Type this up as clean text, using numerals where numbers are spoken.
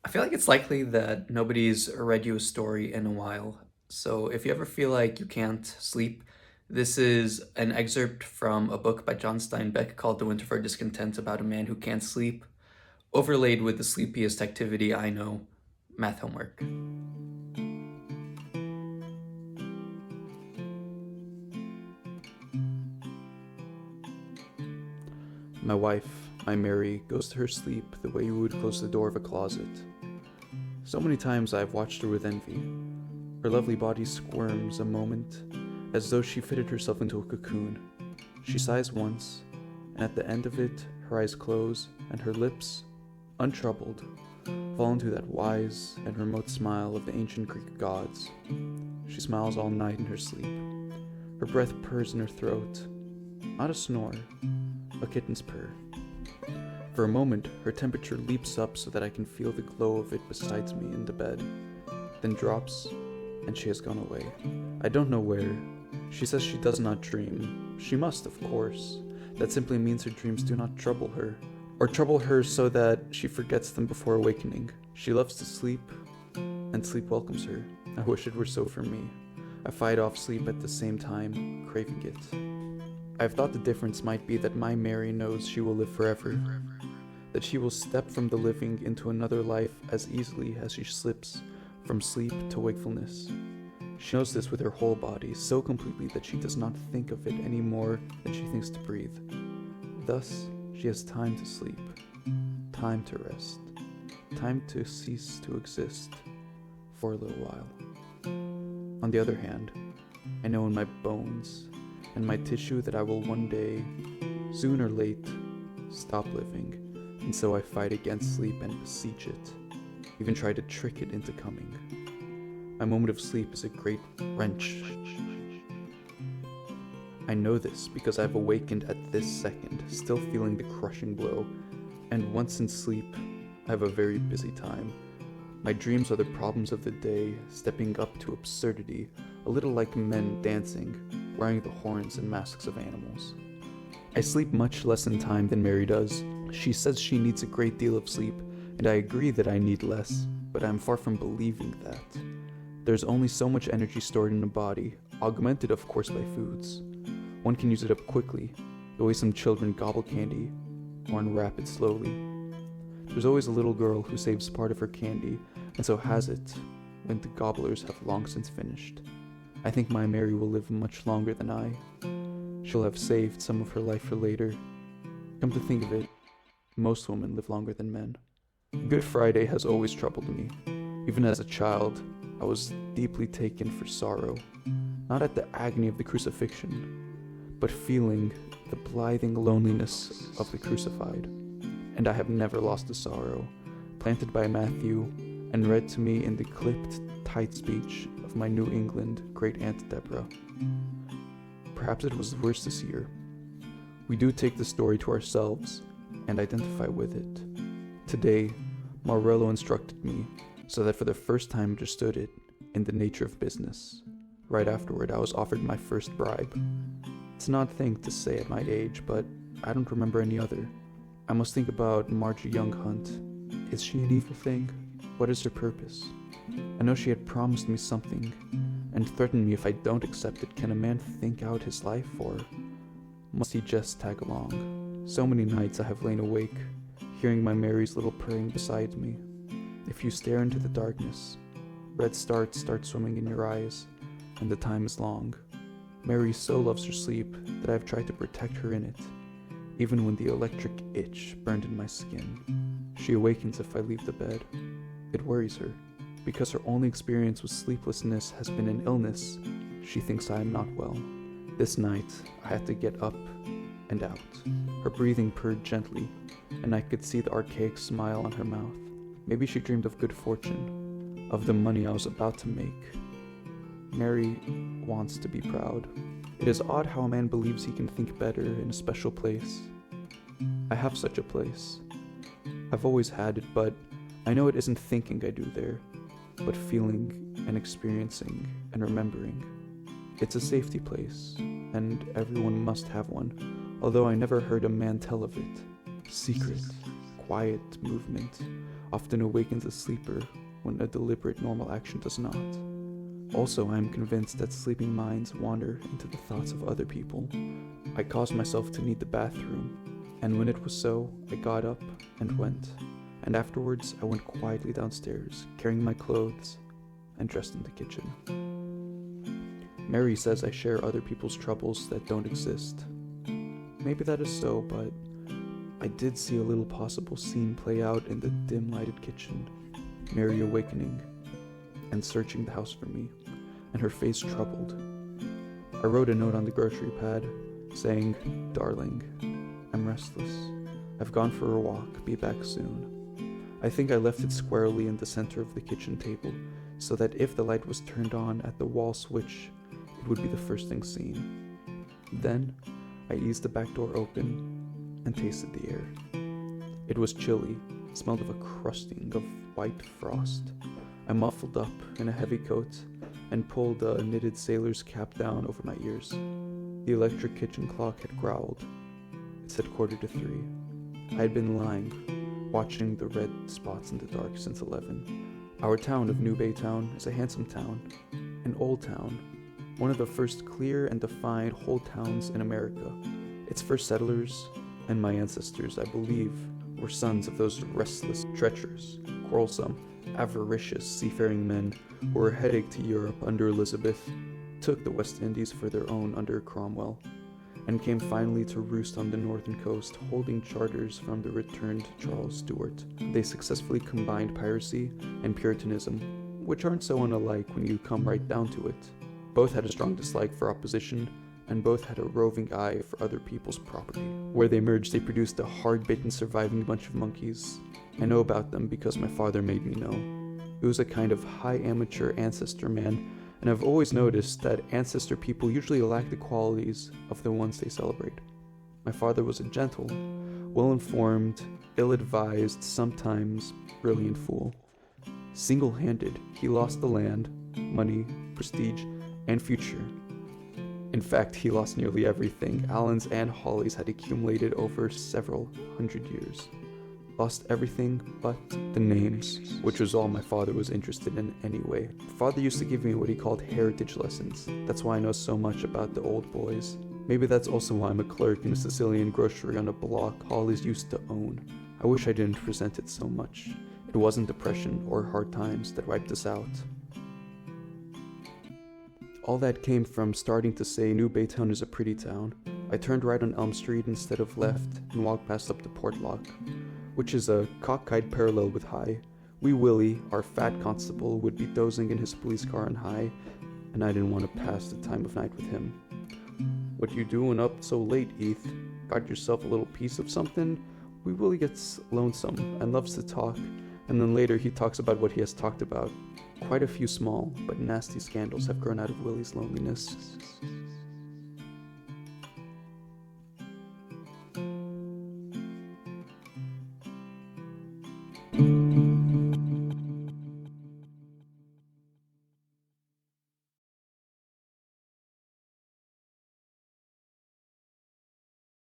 I feel like it's likely that nobody's read you a story in a while. So if you ever feel like you can't sleep, this is an excerpt from a book by John Steinbeck called The Winter for Discontent about a man who can't sleep, overlaid with the sleepiest activity I know, math homework. My wife, my Mary, goes to her sleep the way you would close the door of a closet. So many times I have watched her with envy. Her lovely body squirms a moment, as though she fitted herself into a cocoon. She sighs once, and at the end of it, her eyes close, and her lips, untroubled, fall into that wise and remote smile of the ancient Greek gods. She smiles all night in her sleep. Her breath purrs in her throat. Not a snore, a kitten's purr. For a moment, her temperature leaps up so that I can feel the glow of it beside me in the bed, then drops, and she has gone away. I don't know where. She says she does not dream. She must, of course. That simply means her dreams do not trouble her, or trouble her so that she forgets them before awakening. She loves to sleep, and sleep welcomes her. I wish it were so for me. I fight off sleep at the same time, craving it. I've thought the difference might be that my Mary knows she will live forever, that she will step from the living into another life as easily as she slips from sleep to wakefulness. She knows this with her whole body, so completely that she does not think of it any more than she thinks to breathe. Thus, she has time to sleep, time to rest, time to cease to exist for a little while. On the other hand, I know in my bones and my tissue that I will one day, soon or late, stop living, and so I fight against sleep and beseech it, even try to trick it into coming. My moment of sleep is a great wrench. I know this because I've awakened at this second, still feeling the crushing blow, and once in sleep, I have a very busy time. My dreams are the problems of the day, stepping up to absurdity, a little like men dancing, wearing the horns and masks of animals. I sleep much less in time than Mary does. She says she needs a great deal of sleep, and I agree that I need less, but I'm far from believing that. There's only so much energy stored in a body, augmented of course by foods. One can use it up quickly, the way some children gobble candy, or unwrap it slowly. There's always a little girl who saves part of her candy, and so has it when the gobblers have long since finished. I think my Mary will live much longer than I. She'll have saved some of her life for later. Come to think of it, most women live longer than men. Good Friday has always troubled me. Even as a child, I was deeply taken for sorrow, not at the agony of the crucifixion, but feeling the blithing loneliness of the crucified. And I have never lost the sorrow, planted by Matthew and read to me in the clipped, tight speech of my New England great-aunt Deborah. Perhaps it was worse this year. We do take the story to ourselves and identify with it. Today, Morello instructed me so that for the first time understood it in the nature of business. Right afterward, I was offered my first bribe. It's an odd thing to say at my age, but I don't remember any other. I must think about Margie Young Hunt. Is she an evil thing? What is her purpose? I know she had promised me something, and threatened me if I don't accept it. Can a man think out his life, or must he just tag along? So many nights I have lain awake, hearing my Mary's little purring beside me. If you stare into the darkness, red stars start swimming in your eyes, and the time is long. Mary so loves her sleep that I have tried to protect her in it, even when the electric itch burned in my skin. She awakens if I leave the bed. It worries her. Because her only experience with sleeplessness has been an illness, she thinks I am not well. This night, I had to get up and out. Her breathing purred gently, and I could see the archaic smile on her mouth. Maybe she dreamed of good fortune, of the money I was about to make. Mary wants to be proud. It is odd how a man believes he can think better in a special place. I have such a place. I've always had it, but I know it isn't thinking I do there, but feeling and experiencing and remembering. It's a safety place, and everyone must have one, although I never heard a man tell of it. Secret, quiet movement, often awakens a sleeper when a deliberate normal action does not. Also, I am convinced that sleeping minds wander into the thoughts of other people. I caused myself to need the bathroom, and when it was so, I got up and went, and afterwards I went quietly downstairs, carrying my clothes, and dressed in the kitchen. Mary says I share other people's troubles that don't exist. Maybe that is so, but I did see a little possible scene play out in the dim-lighted kitchen, Mary awakening and searching the house for me, and her face troubled. I wrote a note on the grocery pad saying, "Darling, I'm restless. I've gone for a walk. Be back soon." I think I left it squarely in the center of the kitchen table, so that if the light was turned on at the wall switch, it would be the first thing seen. Then, I eased the back door open and tasted the air. It was chilly, smelled of a crusting of white frost. I muffled up in a heavy coat and pulled a knitted sailor's cap down over my ears. The electric kitchen clock had growled. It said 3:15. I had been lying, watching the red spots in the dark since 11. Our town of New Baytown is a handsome town, an old town, one of the first clear and defined whole towns in America. Its first settlers, and my ancestors, I believe, were sons of those restless, treacherous, quarrelsome, avaricious seafaring men who were heading to Europe under Elizabeth, took the West Indies for their own under Cromwell, and came finally to roost on the northern coast, holding charters from the returned Charles Stuart. They successfully combined piracy and Puritanism, which aren't so unalike when you come right down to it. Both had a strong dislike for opposition, and both had a roving eye for other people's property. Where they merged, they produced a hard-bitten surviving bunch of monkeys. I know about them because my father made me know. It was a kind of high amateur ancestor man, and I've always noticed that ancestor people usually lack the qualities of the ones they celebrate. My father was a gentle, well-informed, ill-advised, sometimes brilliant fool. Single-handed, he lost the land, money, prestige, and future. In fact, he lost nearly everything Allen's and Holly's had accumulated over several hundred years. Lost everything but the names, which was all my father was interested in anyway. Father used to give me what he called heritage lessons. That's why I know so much about the old boys. Maybe that's also why I'm a clerk in a Sicilian grocery on a block Holly's used to own. I wish I didn't resent it so much. It wasn't depression or hard times that wiped us out. All that came from starting to say New Baytown is a pretty town. I turned right on Elm Street instead of left and walked past up to Portlock, which is a cockeyed parallel with High. Wee Willie, our fat constable, would be dozing in his police car on High, and I didn't want to pass the time of night with him. "What you doing up so late, Heath? Got yourself a little piece of something?" Wee Willie gets lonesome and loves to talk, and then later he talks about what he has talked about. Quite a few small but nasty scandals have grown out of Willie's loneliness.